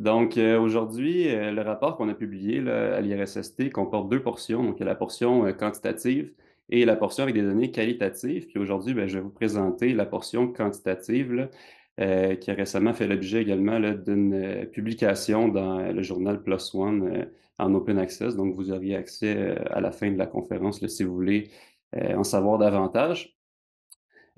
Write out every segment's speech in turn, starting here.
Donc, aujourd'hui, le rapport qu'on a publié là, à l'IRSST comporte 2 portions. Donc, il y a la portion, quantitative et la portion avec des données qualitatives. Puis aujourd'hui, je vais vous présenter la portion quantitative là, qui a récemment fait l'objet également là, d'une, publication dans le journal PLOS ONE, en open access. Donc, vous auriez accès, à la fin de la conférence là, si vous voulez, en savoir davantage.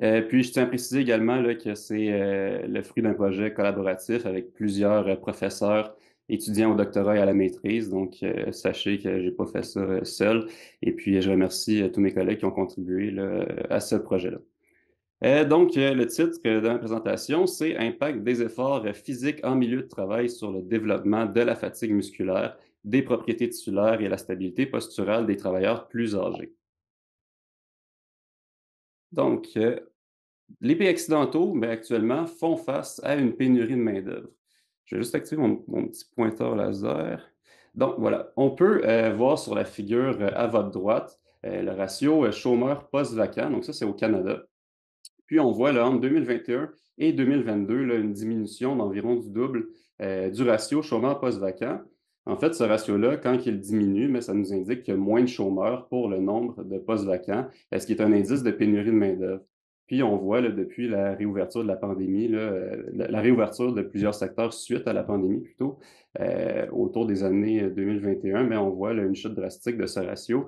Puis je tiens à préciser également là, que c'est le fruit d'un projet collaboratif avec plusieurs professeurs, étudiants au doctorat et à la maîtrise. Donc, sachez que j'ai pas fait ça seul. Et puis, je remercie tous mes collègues qui ont contribué là, à ce projet-là. Donc, le titre de ma présentation, c'est Impact des efforts physiques en milieu de travail sur le développement de la fatigue musculaire, des propriétés tissulaires et la stabilité posturale des travailleurs plus âgés. Donc, les pays occidentaux, actuellement, font face à une pénurie de main-d'œuvre. Je vais juste activer mon petit pointeur laser. Donc voilà, on peut voir sur la figure à votre droite le ratio chômeur post-vacant. Donc ça, c'est au Canada. Puis on voit là, entre 2021 et 2022 là, une diminution d'environ du double du ratio chômeur post-vacant. En fait, ce ratio-là, quand il diminue, mais ça nous indique qu'il y a moins de chômeurs pour le nombre de postes vacants, ce qui est un indice de pénurie de main-d'œuvre. Puis on voit là, depuis la réouverture de la pandémie, là, la réouverture de plusieurs secteurs suite à la pandémie plutôt, autour des années 2021, mais on voit là, une chute drastique de ce ratio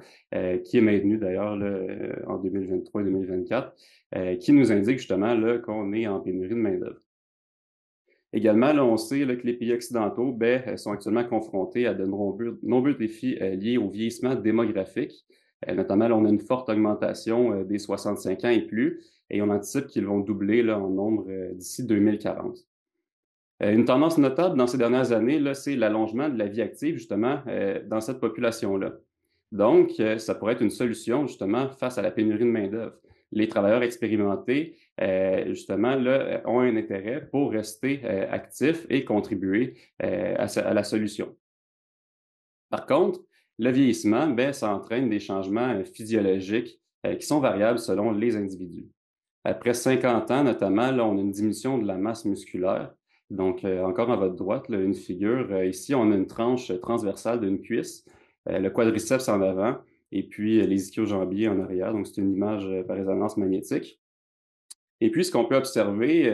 qui est maintenu d'ailleurs là, en 2023 et 2024, qui nous indique justement là, qu'on est en pénurie de main-d'œuvre. Également, là, on sait là, que les pays occidentaux sont actuellement confrontés à de nombreux défis liés au vieillissement démographique. Notamment, là, on a une forte augmentation des 65 ans et plus, et on anticipe qu'ils vont doubler là, en nombre d'ici 2040. Une tendance notable dans ces dernières années, là, c'est l'allongement de la vie active, justement, dans cette population-là. Donc, ça pourrait être une solution, justement, face à la pénurie de main-d'œuvre. Les travailleurs expérimentés, justement, là, ont un intérêt pour rester actifs et contribuer à la solution. Par contre, le vieillissement, ça entraîne des changements physiologiques qui sont variables selon les individus. Après 50 ans, notamment, là, on a une diminution de la masse musculaire. Donc, encore à votre droite, là, une figure. Ici, on a une tranche transversale d'une cuisse, le quadriceps en avant, et puis les ischio-jambiers en arrière. Donc, c'est une image par résonance magnétique. Et puis, ce qu'on peut observer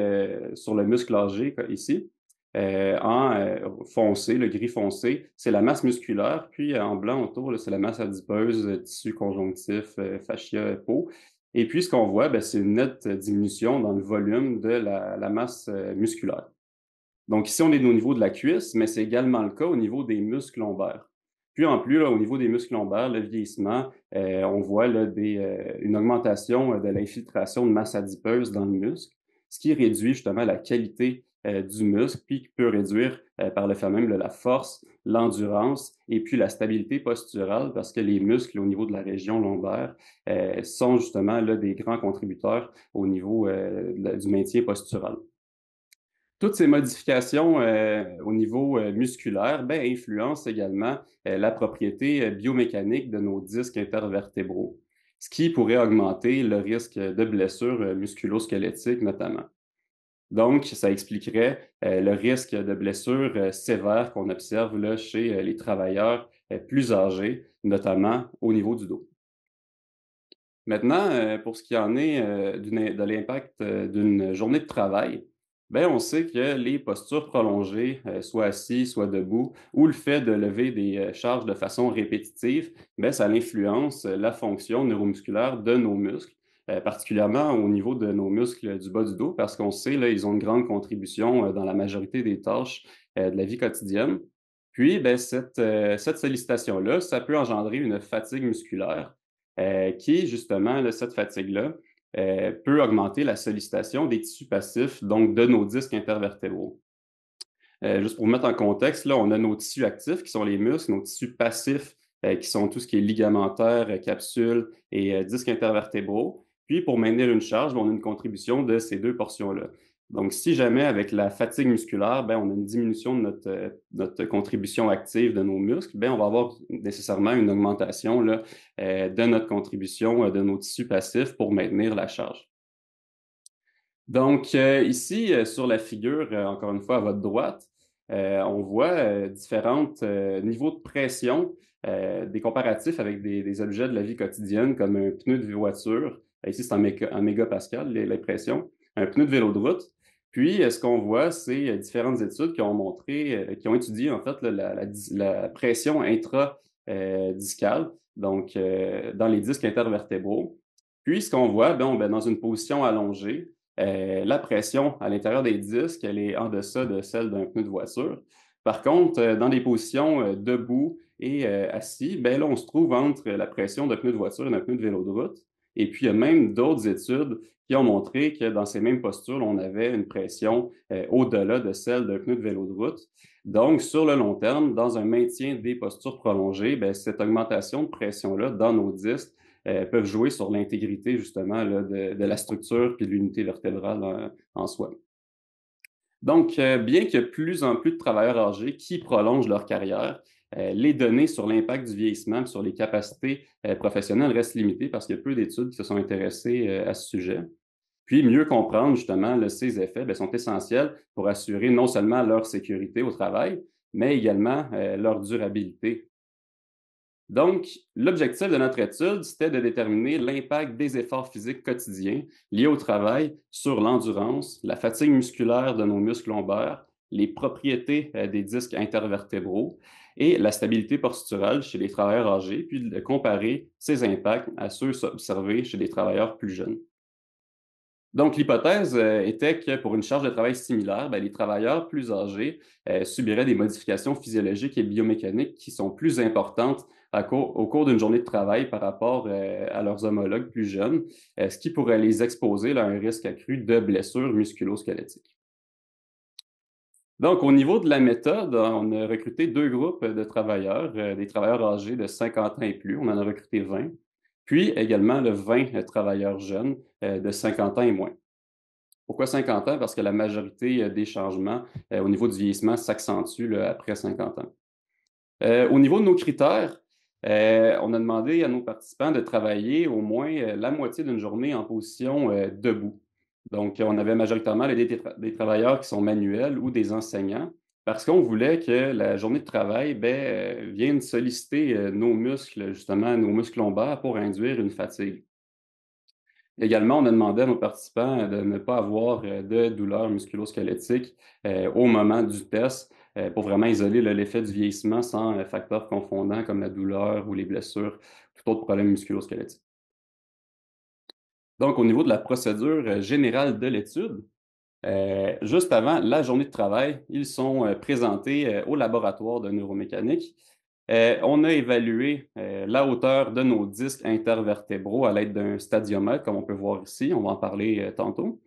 sur le muscle âgé ici, en foncé, le gris foncé, c'est la masse musculaire, puis en blanc autour, là, c'est la masse adipeuse, tissu conjonctif, fascia, peau. Et puis, ce qu'on voit, c'est une nette diminution dans le volume de la masse musculaire. Donc ici, on est au niveau de la cuisse, mais c'est également le cas au niveau des muscles lombaires. Puis en plus, là, au niveau des muscles lombaires, le vieillissement, on voit là, une augmentation de l'infiltration de masse adipeuse dans le muscle, ce qui réduit justement la qualité du muscle, puis qui peut réduire par le fait même la force, l'endurance et puis la stabilité posturale, parce que les muscles au niveau de la région lombaire sont justement là, des grands contributeurs au niveau du maintien postural. Toutes ces modifications au niveau musculaire influencent également la propriété biomécanique de nos disques intervertébraux, ce qui pourrait augmenter le risque de blessures musculo-squelettiques notamment. Donc, ça expliquerait le risque de blessures sévères qu'on observe là, chez les travailleurs plus âgés, notamment au niveau du dos. Maintenant, pour ce qui en est de l'impact d'une journée de travail, on sait que les postures prolongées, soit assis, soit debout, ou le fait de lever des charges de façon répétitive, ça influence la fonction neuromusculaire de nos muscles, particulièrement au niveau de nos muscles du bas du dos, parce qu'on sait, là, ils ont une grande contribution dans la majorité des tâches de la vie quotidienne. Puis, cette sollicitation-là, ça peut engendrer une fatigue musculaire qui justement, là, cette fatigue-là, peut augmenter la sollicitation des tissus passifs, donc de nos disques intervertébraux. Juste pour vous mettre en contexte, là, on a nos tissus actifs qui sont les muscles, nos tissus passifs qui sont tout ce qui est ligamentaire, capsule et disques intervertébraux. Puis pour maintenir une charge, on a une contribution de ces deux portions-là. Donc, si jamais avec la fatigue musculaire, on a une diminution de notre contribution active de nos muscles, on va avoir nécessairement une augmentation là, de notre contribution de nos tissus passifs pour maintenir la charge. Donc, ici, sur la figure, encore une fois à votre droite, on voit différents niveaux de pression, des comparatifs avec des objets de la vie quotidienne comme un pneu de voiture. Ici, c'est en mégapascal, les pressions. Un pneu de vélo de route. Puis, ce qu'on voit, c'est différentes études qui ont montré, qui ont étudié en fait là, la pression intra-discale, donc dans les disques intervertébraux. Puis, ce qu'on voit, ben, dans une position allongée, la pression à l'intérieur des disques, elle est en deçà de celle d'un pneu de voiture. Par contre, dans des positions debout et assis, ben là, on se trouve entre la pression d'un pneu de voiture et d'un pneu de vélo de route. Et puis, il y a même d'autres études qui ont montré que dans ces mêmes postures, on avait une pression au-delà de celle d'un pneu de vélo de route. Donc, sur le long terme, dans un maintien des postures prolongées, ben, cette augmentation de pression-là dans nos disques peuvent jouer sur l'intégrité justement là, de la structure puis de l'unité vertébrale en soi. Donc, bien qu'il y ait de plus en plus de travailleurs âgés qui prolongent leur carrière, les données sur l'impact du vieillissement et sur les capacités professionnelles restent limitées parce qu'il y a peu d'études qui se sont intéressées à ce sujet. Puis, mieux comprendre justement là, ces effets bien, sont essentiels pour assurer non seulement leur sécurité au travail, mais également leur durabilité. Donc, l'objectif de notre étude, c'était de déterminer l'impact des efforts physiques quotidiens liés au travail sur l'endurance, la fatigue musculaire de nos muscles lombaires, les propriétés des disques intervertébraux et la stabilité posturale chez les travailleurs âgés, puis de comparer ces impacts à ceux observés chez les travailleurs plus jeunes. Donc, l'hypothèse était que pour une charge de travail similaire, ben, les travailleurs plus âgés subiraient des modifications physiologiques et biomécaniques qui sont plus importantes au cours d'une journée de travail par rapport à leurs homologues plus jeunes, ce qui pourrait les exposer là, à un risque accru de blessures musculo-squelettiques. Donc, au niveau de la méthode, on a recruté deux groupes de travailleurs, des travailleurs âgés de 50 ans et plus, on en a recruté 20, puis également 20 travailleurs jeunes de 50 ans et moins. Pourquoi 50 ans? Parce que la majorité des changements au niveau du vieillissement s'accentue après 50 ans. Au niveau de nos critères, on a demandé à nos participants de travailler au moins la moitié d'une journée en position debout. Donc, on avait majoritairement des travailleurs qui sont manuels ou des enseignants parce qu'on voulait que la journée de travail ben, vienne solliciter nos muscles, justement, nos muscles lombaires pour induire une fatigue. Également, on a demandé à nos participants de ne pas avoir de douleurs musculo-squelettiques au moment du test pour vraiment isoler l'effet du vieillissement sans facteurs confondants comme la douleur ou les blessures, tout autre problème musculo-squelettique. Donc, au niveau de la procédure générale de l'étude, juste avant la journée de travail, ils sont présentés au laboratoire de neuromécanique. On a évalué la hauteur de nos disques intervertébraux à l'aide d'un stadiomètre, comme on peut voir ici. On va en parler tantôt.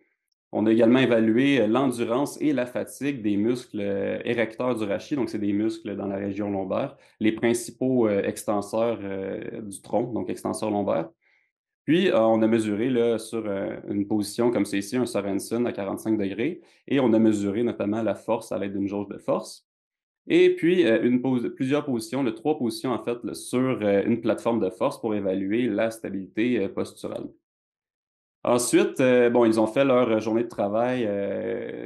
On a également évalué l'endurance et la fatigue des muscles érecteurs du rachis, donc c'est des muscles dans la région lombaire, les principaux extenseurs du tronc, donc extenseurs lombaires. Puis, on a mesuré là, sur une position comme c'est ici, un Sorensen à 45 degrés, et on a mesuré notamment la force à l'aide d'une jauge de force. Et puis, plusieurs positions, trois positions en fait, là, sur une plateforme de force pour évaluer la stabilité posturale. Ensuite, bon, ils ont fait leur journée de travail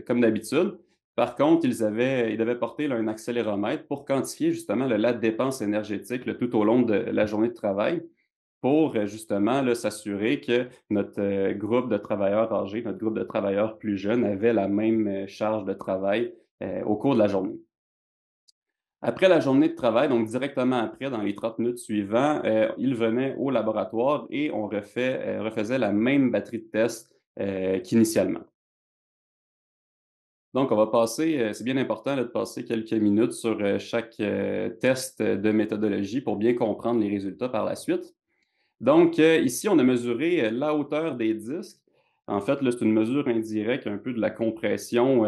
comme d'habitude. Par contre, ils devaient porter là, un accéléromètre pour quantifier justement là, la dépense énergétique là, tout au long de la journée de travail pour justement là, s'assurer que notre groupe de travailleurs âgés, notre groupe de travailleurs plus jeunes avait la même charge de travail au cours de la journée. Après la journée de travail, donc directement après, dans les 30 minutes suivantes, ils venaient au laboratoire et on refaisait la même batterie de tests qu'initialement. Donc, on va passer, c'est bien important là, de passer quelques minutes sur chaque test de méthodologie pour bien comprendre les résultats par la suite. Donc, ici, on a mesuré la hauteur des disques. En fait, là, c'est une mesure indirecte un peu de la compression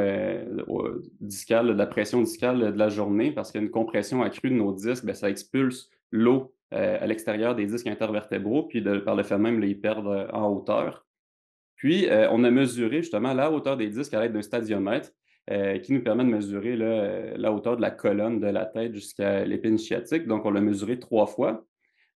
discale, de la pression discale de la journée, parce qu'il y a une compression accrue de nos disques, bien, ça expulse l'eau à l'extérieur des disques intervertébraux, puis par le fait même, là, ils perdent en hauteur. Puis, on a mesuré justement la hauteur des disques à l'aide d'un stadiomètre qui nous permet de mesurer là, la hauteur de la colonne de la tête jusqu'à l'épine sciatique. Donc, on l'a mesuré 3 fois.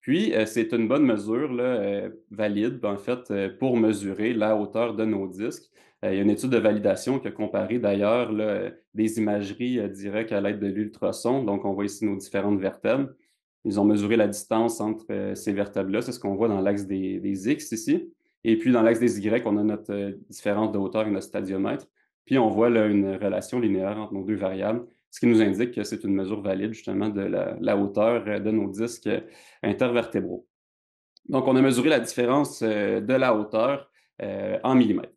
Puis, c'est une bonne mesure là, valide, en fait, pour mesurer la hauteur de nos disques. Il y a une étude de validation qui a comparé d'ailleurs là, des imageries, directes à l'aide de l'ultrason. Donc on voit ici nos différentes vertèbres. Ils ont mesuré la distance entre, ces vertèbres-là. C'est ce qu'on voit dans l'axe des X ici. Et puis dans l'axe des Y, on a notre, différence de hauteur et notre stadiomètre. Puis on voit là une relation linéaire entre nos 2 variables, ce qui nous indique que c'est une mesure valide justement de la hauteur, de nos disques, intervertébraux. Donc on a mesuré la différence, de la hauteur, en millimètres.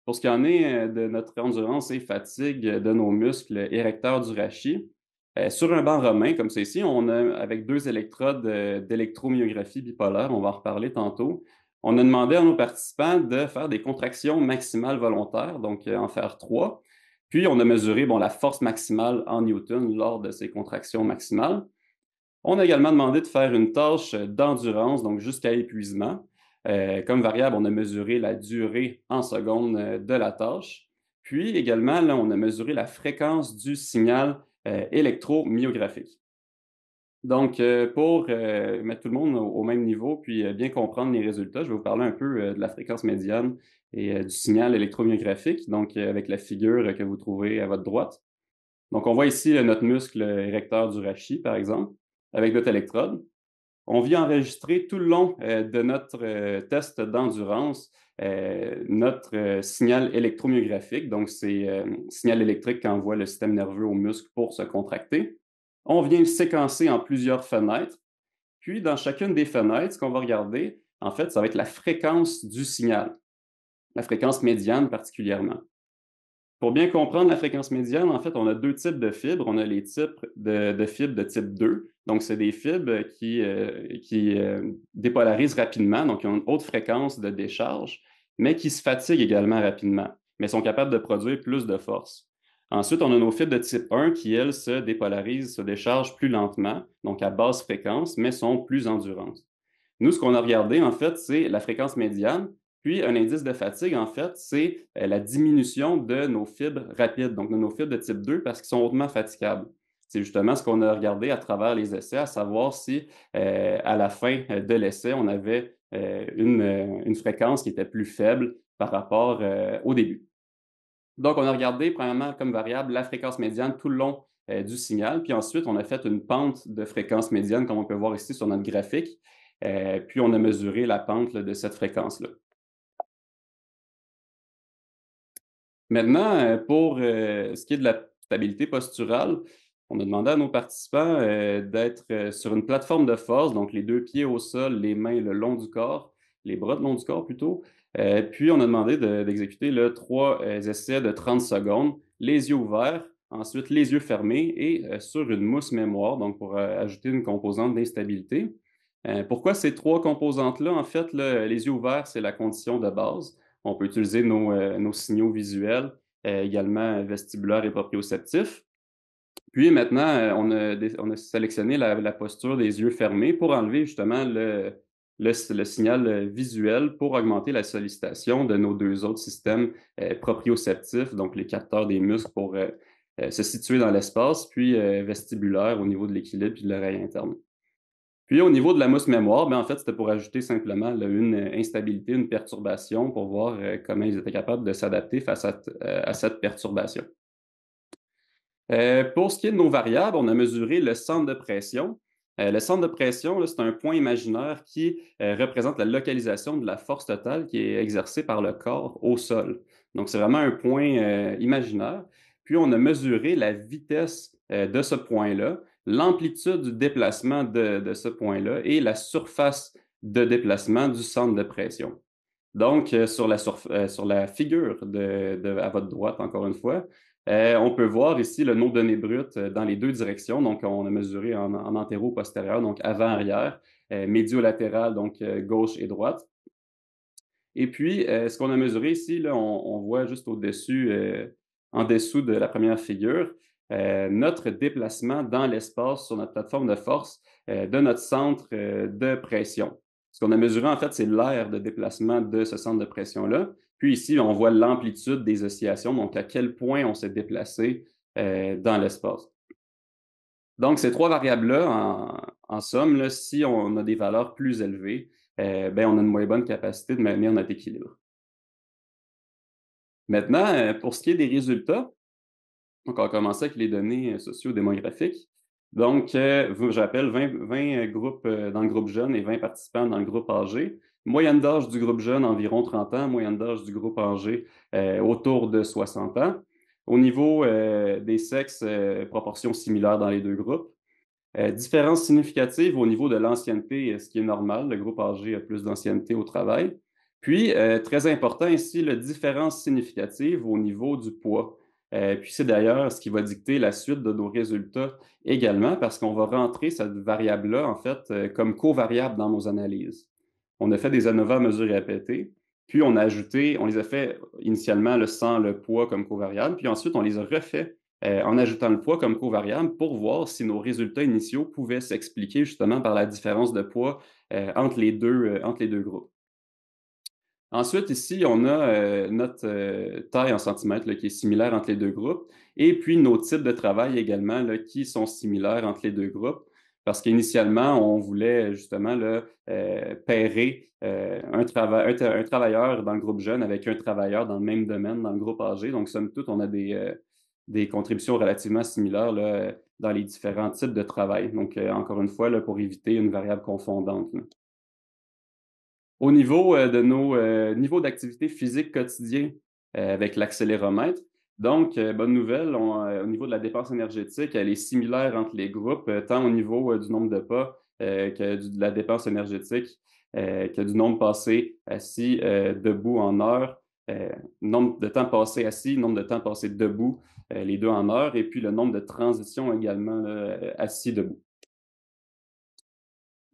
Pour ce qui en est, de notre endurance et fatigue, de nos muscles érecteurs du rachis, sur un banc romain comme c'est ici, on a avec 2 électrodes, d'électromyographie bipolaire, on va en reparler tantôt. On a demandé à nos participants de faire des contractions maximales volontaires, donc en faire 3. Puis on a mesuré, bon, la force maximale en newton lors de ces contractions maximales. On a également demandé de faire une tâche d'endurance, donc jusqu'à épuisement. Comme variable, on a mesuré la durée en secondes, de la tâche. Puis également, là, on a mesuré la fréquence du signal, électromyographique. Donc, pour, mettre tout le monde au même niveau, puis, bien comprendre les résultats, je vais vous parler un peu, de la fréquence médiane et du signal électromyographique, donc, avec la figure, que vous trouvez à votre droite. Donc, on voit ici, notre muscle érecteur du rachis, par exemple, avec notre électrode. On vient enregistrer tout le long, de notre, test d'endurance, notre, signal électromyographique. Donc c'est, signal électrique qu'envoie le système nerveux au muscle pour se contracter. On vient le séquencer en plusieurs fenêtres. Puis dans chacune des fenêtres, ce qu'on va regarder, en fait, ça va être la fréquence du signal, la fréquence médiane particulièrement. Pour bien comprendre la fréquence médiane, en fait, on a 2 types de fibres. On a les types de fibres de type 2. Donc, c'est des fibres qui dépolarisent rapidement, donc qui ont une haute fréquence de décharge, mais qui se fatiguent également rapidement, mais sont capables de produire plus de force. Ensuite, on a nos fibres de type 1 qui, elles, se dépolarisent, se déchargent plus lentement, donc à basse fréquence, mais sont plus endurantes. Nous, ce qu'on a regardé, en fait, c'est la fréquence médiane, puis un indice de fatigue, en fait, c'est la diminution de nos fibres rapides, donc de nos fibres de type 2, parce qu'ils sont hautement fatigables. C'est justement ce qu'on a regardé à travers les essais, à savoir si, à la fin de l'essai, on avait une fréquence qui était plus faible par rapport au début. Donc, on a regardé, premièrement, comme variable, la fréquence médiane tout le long du signal. Puis ensuite, on a fait une pente de fréquence médiane, comme on peut voir ici sur notre graphique. Puis on a mesuré la pente là, de cette fréquence-là. Maintenant, pour ce qui est de la stabilité posturale, on a demandé à nos participants d'être sur une plateforme de force, donc les 2 pieds au sol, les mains le long du corps, les bras le long du corps plutôt. Puis on a demandé d'exécuter 3 essais de 30 secondes, les yeux ouverts, ensuite les yeux fermés et sur une mousse mémoire, donc pour ajouter une composante d'instabilité. Pourquoi ces 3 composantes-là? En fait, là, les yeux ouverts, c'est la condition de base. On peut utiliser nos signaux visuels, également vestibulaires et proprioceptifs. Puis maintenant, on a sélectionné la posture des yeux fermés pour enlever justement le signal, visuel pour augmenter la sollicitation de nos 2 autres systèmes, proprioceptifs, donc les capteurs des muscles pour, se situer dans l'espace, puis, vestibulaire au niveau de l'équilibre puis de l'oreille interne. Puis au niveau de la mousse mémoire, ben, en fait, c'était pour ajouter simplement là, une instabilité, une perturbation pour voir, comment ils étaient capables de s'adapter face à cette perturbation. Pour ce qui est de nos variables, on a mesuré le centre de pression. Le centre de pression, là, c'est un point imaginaire qui, représente la localisation de la force totale qui est exercée par le corps au sol. Donc c'est vraiment un point, imaginaire. Puis on a mesuré la vitesse, de ce point-là, l'amplitude du déplacement de ce point-là et la surface de déplacement du centre de pression. Donc, sur la figure à votre droite, encore une fois, on peut voir ici nos données brutes, dans les 2 directions. Donc, on a mesuré en antéro-postérieur, donc avant-arrière, médio-latéral, donc gauche et droite. Et puis, ce qu'on a mesuré ici, là, on voit juste au-dessus, en dessous de la première figure, notre déplacement dans l'espace sur notre plateforme de force, de notre centre, de pression. Ce qu'on a mesuré, en fait, c'est l'aire de déplacement de ce centre de pression-là. Puis ici, on voit l'amplitude des oscillations, donc à quel point on s'est déplacé, dans l'espace. Donc ces 3 variables-là, en somme, là, si on a des valeurs plus élevées, ben, on a une moins bonne capacité de maintenir notre équilibre. Maintenant, pour ce qui est des résultats, donc on va commencer avec les données, socio-démographiques. Donc, je rappelle 20 groupes, dans le groupe jeune et 20 participants dans le groupe âgé. Moyenne d'âge du groupe jeune, environ 30 ans. Moyenne d'âge du groupe âgé, autour de 60 ans. Au niveau, des sexes, proportions similaires dans les 2 groupes. Différence significative au niveau de l'ancienneté, ce qui est normal. Le groupe âgé a plus d'ancienneté au travail. Puis, très important ici, la différence significative au niveau du poids. Puis c'est d'ailleurs ce qui va dicter la suite de nos résultats également, parce qu'on va rentrer cette variable-là, en fait, comme covariable dans nos analyses. On a fait des ANOVA à mesure répétée, puis on les a fait initialement sans le poids comme covariable, puis ensuite on les a refait en ajoutant le poids comme covariable pour voir si nos résultats initiaux pouvaient s'expliquer justement par la différence de poids entre les deux groupes. Ensuite, ici, on a notre taille en centimètres là, qui est similaire entre les deux groupes, et puis nos types de travail également là, qui sont similaires entre les deux groupes, parce qu'initialement, on voulait justement là, pairer un travailleur dans le groupe jeune avec un travailleur dans le même domaine, dans le groupe âgé. Donc, somme toute, on a des contributions relativement similaires là, dans les différents types de travail. Donc, encore une fois, là, pour éviter une variable confondante, là. Au niveau, de nos, niveaux d'activité physique quotidien, avec l'accéléromètre, donc, bonne nouvelle, au niveau de la dépense énergétique, elle est similaire entre les groupes, tant au niveau, du nombre de pas, de la dépense énergétique, que du nombre passé assis, debout en heure, nombre de temps passé assis, nombre de temps passé debout, les 2 en heure et puis le nombre de transitions également là, assis, debout.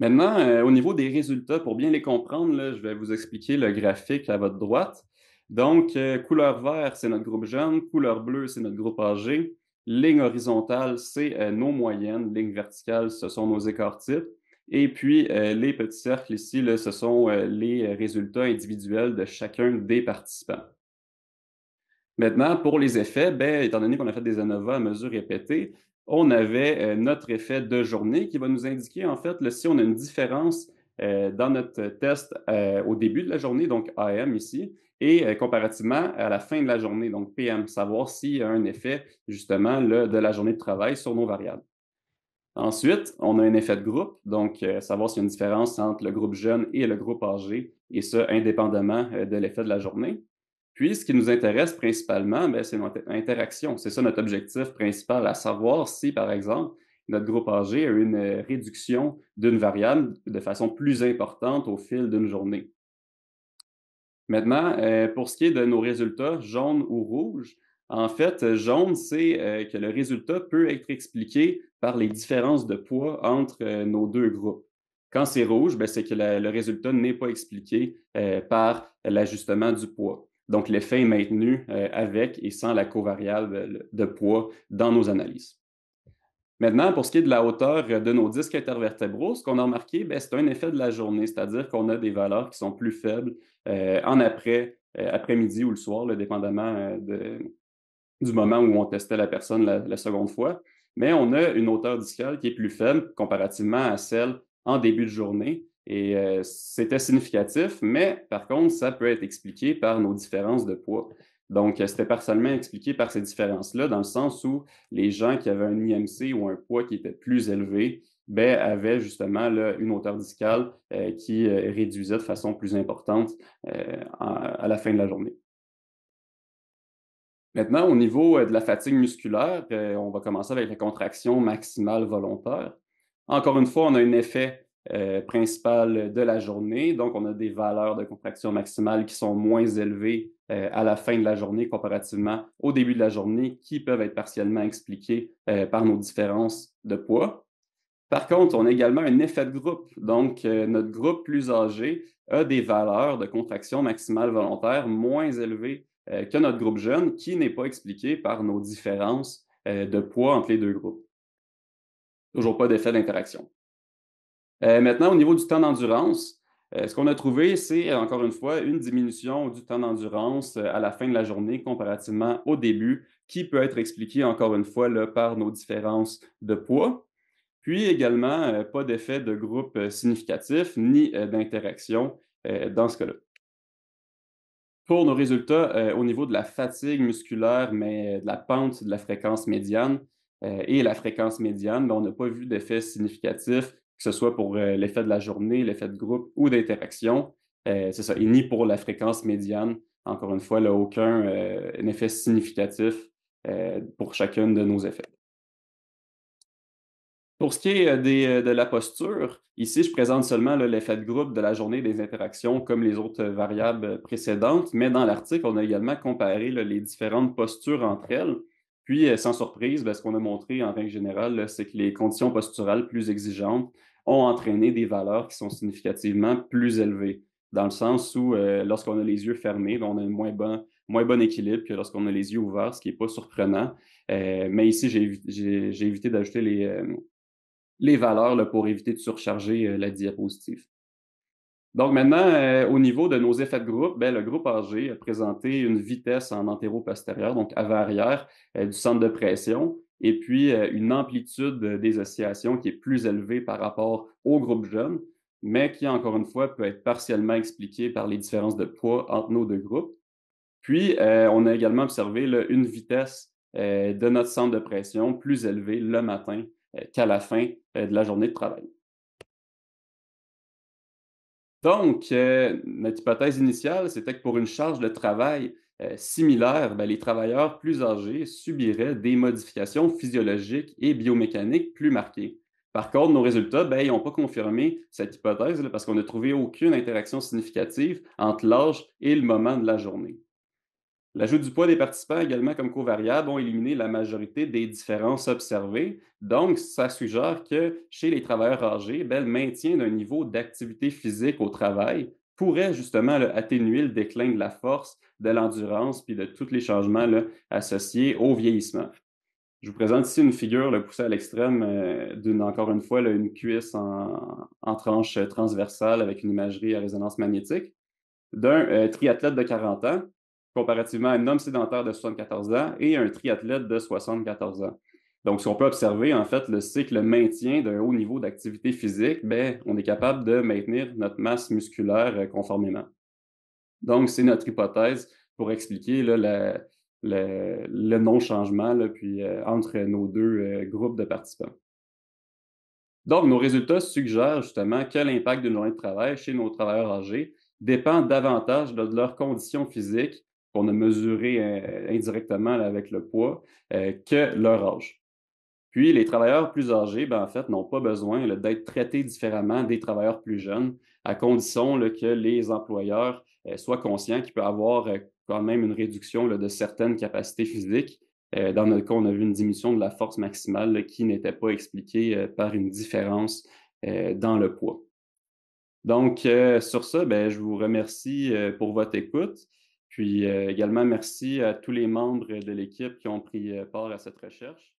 Maintenant, au niveau des résultats, pour bien les comprendre, là, je vais vous expliquer le graphique à votre droite. Donc, couleur vert, c'est notre groupe jeune, couleur bleue, c'est notre groupe âgé. Ligne horizontale, c'est nos moyennes. Ligne verticale, ce sont nos écarts types. Et puis, les petits cercles ici, là, ce sont les résultats individuels de chacun des participants. Maintenant, pour les effets, ben, étant donné qu'on a fait des ANOVA à mesure répétée, on avait notre effet de journée qui va nous indiquer en fait là, si on a une différence dans notre test au début de la journée, donc AM ici, et comparativement à la fin de la journée, donc PM, savoir s'il y a un effet justement là, de la journée de travail sur nos variables. Ensuite, on a un effet de groupe, donc savoir s'il y a une différence entre le groupe jeune et le groupe âgé, et ça indépendamment de l'effet de la journée. Puis, ce qui nous intéresse principalement, ben, c'est notre interaction. C'est ça notre objectif principal, à savoir si, par exemple, notre groupe âgé a une réduction d'une variable de façon plus importante au fil d'une journée. Maintenant, pour ce qui est de nos résultats jaune ou rouge, en fait, jaune, c'est, que le résultat peut être expliqué par les différences de poids entre, nos 2 groupes. Quand c'est rouge, ben, c'est que le résultat n'est pas expliqué, par l'ajustement du poids. Donc l'effet est maintenu, avec et sans la covariable, de poids dans nos analyses. Maintenant, pour ce qui est de la hauteur de nos disques intervertébraux, ce qu'on a remarqué, ben, c'est un effet de la journée, c'est-à-dire qu'on a des valeurs qui sont plus faibles après-midi ou le soir, là, dépendamment du moment où on testait la personne la seconde fois. Mais on a une hauteur discale qui est plus faible comparativement à celle en début de journée. Et c'était significatif, mais par contre, ça peut être expliqué par nos différences de poids. Donc, c'était partiellement expliqué par ces différences-là, dans le sens où les gens qui avaient un IMC ou un poids qui était plus élevé, ben, avaient justement là, une hauteur discale qui réduisait de façon plus importante à la fin de la journée. Maintenant, au niveau, de la fatigue musculaire, on va commencer avec la contraction maximale volontaire. Encore une fois, on a un effet, principal de la journée, donc on a des valeurs de contraction maximale qui sont moins élevées, à la fin de la journée comparativement au début de la journée, qui peuvent être partiellement expliquées, par nos différences de poids. Par contre, on a également un effet de groupe, donc notre groupe plus âgé a des valeurs de contraction maximale volontaire moins élevées, que notre groupe jeune, qui n'est pas expliqué par nos différences, de poids entre les 2 groupes. Toujours pas d'effet d'interaction. Maintenant au niveau du temps d'endurance, ce qu'on a trouvé, c'est encore une fois une diminution du temps d'endurance, à la fin de la journée comparativement au début, qui peut être expliquée encore une fois là, par nos différences de poids. Puis également, pas d'effet de groupe significatif ni d'interaction dans ce cas-là. Pour nos résultats, au niveau de la fatigue musculaire, mais de la pente de la fréquence médiane, et la fréquence médiane, ben, on n'a pas vu d'effet significatif, que ce soit pour, l'effet de la journée, l'effet de groupe ou d'interaction. C'est ça, et ni pour la fréquence médiane. Encore une fois, là, aucun, effet significatif, pour chacune de nos effets. Pour ce qui est, de la posture, ici, je présente seulement là, l'effet de groupe de la journée des interactions comme les autres variables précédentes, mais dans l'article, on a également comparé là, les différentes postures entre elles. Puis, sans surprise, ben, ce qu'on a montré en règle générale, là, c'est que les conditions posturales plus exigeantes ont entraîné des valeurs qui sont significativement plus élevées. Dans le sens où, lorsqu'on a les yeux fermés, ben, on a un moins bon équilibre que lorsqu'on a les yeux ouverts, ce qui n'est pas surprenant. Mais ici, j'ai évité d'ajouter les valeurs là, pour éviter de surcharger, la diapositive. Donc maintenant, au niveau de nos effets de groupe, ben, le groupe âgé a présenté une vitesse en antéro-postérieur, donc avant-arrière, du centre de pression et puis, une amplitude, des oscillations qui est plus élevée par rapport au groupe jeune, mais qui encore une fois peut être partiellement expliquée par les différences de poids entre nos 2 groupes. Puis, on a également observé là, une vitesse, de notre centre de pression plus élevée le matin, qu'à la fin, de la journée de travail. Donc, notre hypothèse initiale, c'était que pour une charge de travail, similaire, ben, les travailleurs plus âgés subiraient des modifications physiologiques et biomécaniques plus marquées. Par contre, nos résultats, ben, ils n'ont pas confirmé cette hypothèse là, parce qu'on n'a trouvé aucune interaction significative entre l'âge et le moment de la journée. L'ajout du poids des participants également comme covariable ont éliminé la majorité des différences observées. Donc, ça suggère que chez les travailleurs âgés, ben, le maintien d'un niveau d'activité physique au travail pourrait justement là, atténuer le déclin de la force, de l'endurance, puis de tous les changements là, associés au vieillissement. Je vous présente ici une figure là, poussée à l'extrême d'une, encore une fois, là, une cuisse en tranche transversale avec une imagerie à résonance magnétique d'un triathlète de 40 ans, comparativement à un homme sédentaire de 74 ans et un triathlète de 74 ans. Donc, ce qu'on peut observer, en fait, c'est que le maintien d'un haut niveau d'activité physique, ben, on est capable de maintenir notre masse musculaire conformément. Donc, c'est notre hypothèse pour expliquer là, le non-changement là, puis, entre nos deux groupes de participants. Donc, nos résultats suggèrent justement que l'impact d'une journée de travail chez nos travailleurs âgés dépend davantage de leurs conditions physiques, qu'on a mesurées indirectement là, avec le poids, que leur âge. Puis, les travailleurs plus âgés, ben, en fait, n'ont pas besoin là, d'être traités différemment des travailleurs plus jeunes, à condition là, que les employeurs soient conscients qu'il peut y avoir quand même une réduction là, de certaines capacités physiques. Dans notre cas, on a vu une diminution de la force maximale là, qui n'était pas expliquée par une différence dans le poids. Donc, sur ça, ben, je vous remercie pour votre écoute. Puis également, merci à tous les membres de l'équipe qui ont pris part à cette recherche.